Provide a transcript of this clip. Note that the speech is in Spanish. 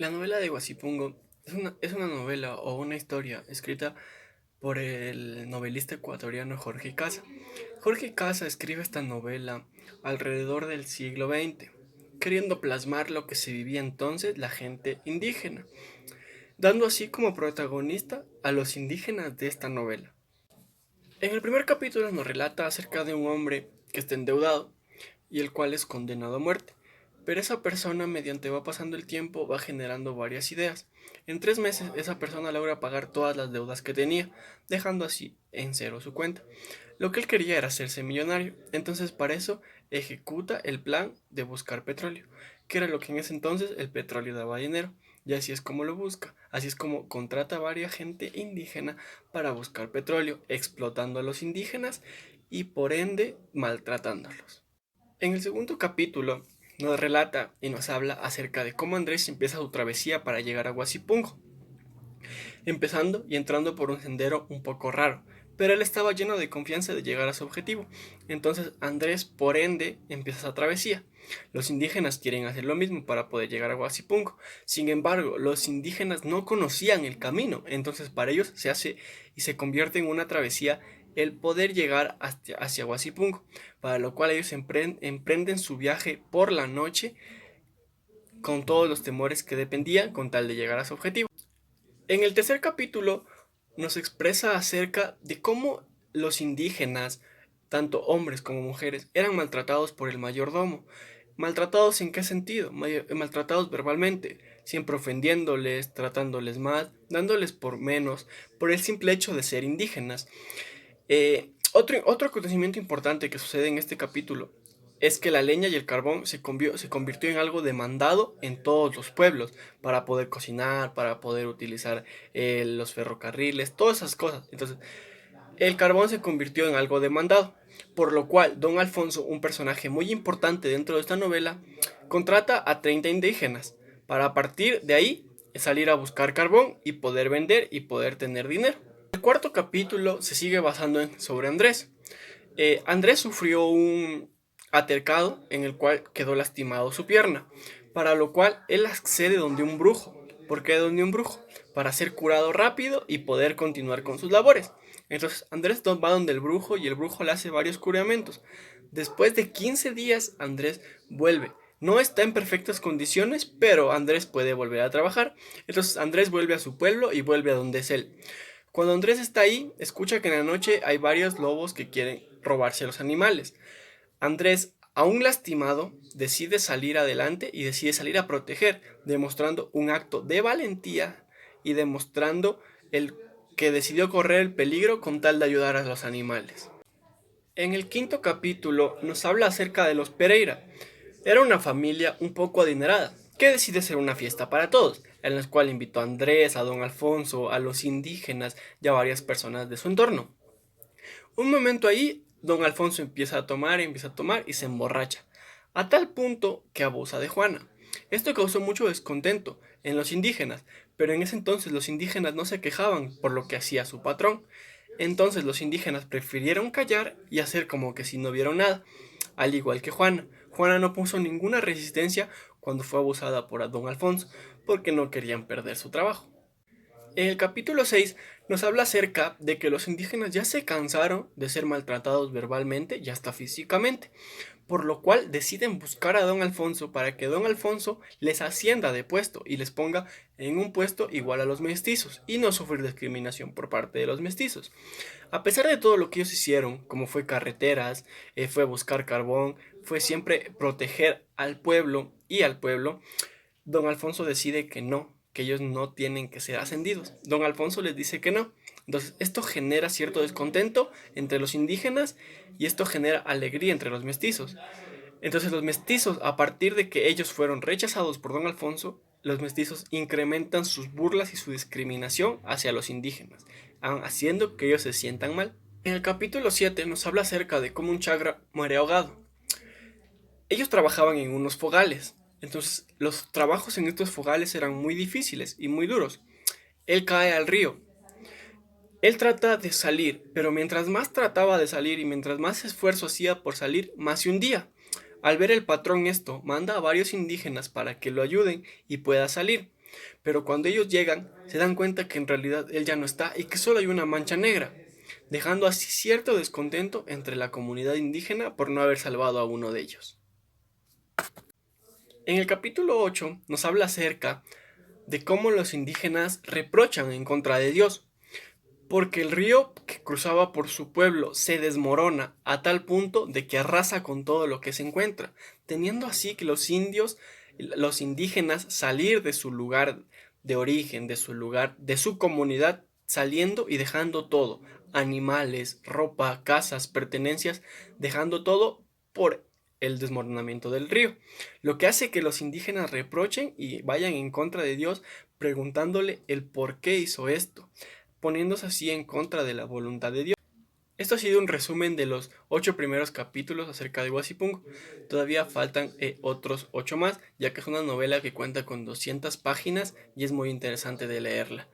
La novela de Huasipungo es una novela o una historia escrita por el novelista ecuatoriano Jorge Casa. Jorge Casa escribe esta novela alrededor del siglo XX, queriendo plasmar lo que se vivía entonces la gente indígena, dando así como protagonista a los indígenas de esta novela. En el primer capítulo nos relata acerca de un hombre que está endeudado y el cual es condenado a muerte. Pero esa persona, mediante va pasando el tiempo, va generando varias ideas. En 3 meses, esa persona logra pagar todas las deudas que tenía, dejando así en cero su cuenta. Lo que él quería era hacerse millonario, entonces para eso ejecuta el plan de buscar petróleo, que era lo que en ese entonces el petróleo daba dinero. Y así es como lo busca, así es como contrata a varias gente indígena para buscar petróleo, explotando a los indígenas y por ende maltratándolos. En el segundo capítulo nos relata y nos habla acerca de cómo Andrés empieza su travesía para llegar a Huasipungo, empezando y entrando por un sendero un poco raro, pero él estaba lleno de confianza de llegar a su objetivo. Entonces Andrés, por ende, empieza esa travesía. Los indígenas quieren hacer lo mismo para poder llegar a Huasipungo. Sin embargo, los indígenas no conocían el camino, entonces para ellos se hace y se convierte en una travesía el poder llegar hacia Huasipungo, para lo cual ellos emprenden su viaje por la noche con todos los temores que dependían con tal de llegar a su objetivo. En el tercer capítulo nos expresa acerca de cómo los indígenas, tanto hombres como mujeres, eran maltratados por el mayordomo. ¿Maltratados en qué sentido? Maltratados verbalmente, siempre ofendiéndoles, tratándoles mal, dándoles por menos, por el simple hecho de ser indígenas. Otro acontecimiento importante que sucede en este capítulo es que la leña y el carbón se convirtió en algo demandado en todos los pueblos para poder cocinar, para poder utilizar los ferrocarriles, todas esas cosas. Entonces, el carbón se convirtió en algo demandado, por lo cual Don Alfonso, un personaje muy importante dentro de esta novela, contrata a 30 indígenas para a partir de ahí salir a buscar carbón y poder vender y poder tener dinero. El cuarto capítulo se sigue basando sobre Andrés. Andrés sufrió un altercado en el cual quedó lastimado su pierna, para lo cual él accede donde un brujo. ¿Por qué donde un brujo? Para ser curado rápido y poder continuar con sus labores. Entonces Andrés va donde el brujo y el brujo le hace varios curamentos. Después de 15 días Andrés vuelve. No está en perfectas condiciones, pero Andrés puede volver a trabajar. Entonces Andrés vuelve a su pueblo y vuelve a donde es él. Cuando Andrés está ahí, escucha que en la noche hay varios lobos que quieren robarse a los animales. Andrés, aún lastimado, decide salir adelante y decide salir a proteger, demostrando un acto de valentía y demostrando el que decidió correr el peligro con tal de ayudar a los animales. En el quinto capítulo nos habla acerca de los Pereira. Era una familia un poco adinerada, que decide hacer una fiesta para todos, en la cual invitó a Andrés, a don Alfonso, a los indígenas y a varias personas de su entorno. Un momento ahí, don Alfonso empieza a tomar y se emborracha, a tal punto que abusa de Juana. Esto causó mucho descontento en los indígenas, pero en ese entonces los indígenas no se quejaban por lo que hacía su patrón. Entonces los indígenas prefirieron callar y hacer como que si no vieron nada, al igual que Juana. Juana no puso ninguna resistencia cuando fue abusada por don Alfonso, porque no querían perder su trabajo. En el capítulo 6 nos habla acerca de que los indígenas ya se cansaron de ser maltratados verbalmente y hasta físicamente, por lo cual deciden buscar a don Alfonso para que don Alfonso les ascienda de puesto y les ponga en un puesto igual a los mestizos y no sufrir discriminación por parte de los mestizos. A pesar de todo lo que ellos hicieron, como fue carreteras, fue buscar carbón, fue siempre proteger al pueblo y al pueblo, don Alfonso decide que ellos no tienen que ser ascendidos. Don Alfonso les dice que no. Entonces, esto genera cierto descontento entre los indígenas y esto genera alegría entre los mestizos. Entonces, los mestizos, a partir de que ellos fueron rechazados por don Alfonso, los mestizos incrementan sus burlas y su discriminación hacia los indígenas, haciendo que ellos se sientan mal. En el capítulo 7 nos habla acerca de cómo un chagra muere ahogado. Ellos trabajaban en unos fogales, entonces los trabajos en estos fogales eran muy difíciles y muy duros. Él cae al río. Él trata de salir, pero mientras más trataba de salir y mientras más esfuerzo hacía por salir, más se hundía. Al ver el patrón esto, manda a varios indígenas para que lo ayuden y pueda salir. pero cuando ellos llegan se dan cuenta que en realidad él ya no está y que solo hay una mancha negra, dejando así cierto descontento entre la comunidad indígena por no haber salvado a uno de ellos. En el capítulo 8 nos habla acerca de cómo los indígenas reprochan en contra de Dios, porque el río que cruzaba por su pueblo se desmorona a tal punto de que arrasa con todo lo que se encuentra, teniendo así que los indígenas salir de su lugar de origen, de su lugar, de su comunidad, saliendo y dejando todo, animales, ropa, casas, pertenencias, dejando todo por el desmoronamiento del río, lo que hace que los indígenas reprochen y vayan en contra de Dios preguntándole el por qué hizo esto, poniéndose así en contra de la voluntad de Dios. Esto ha sido un resumen de los 8 primeros capítulos acerca de Huasipungo. Todavía faltan otros 8 más, ya que es una novela que cuenta con 200 páginas y es muy interesante de leerla.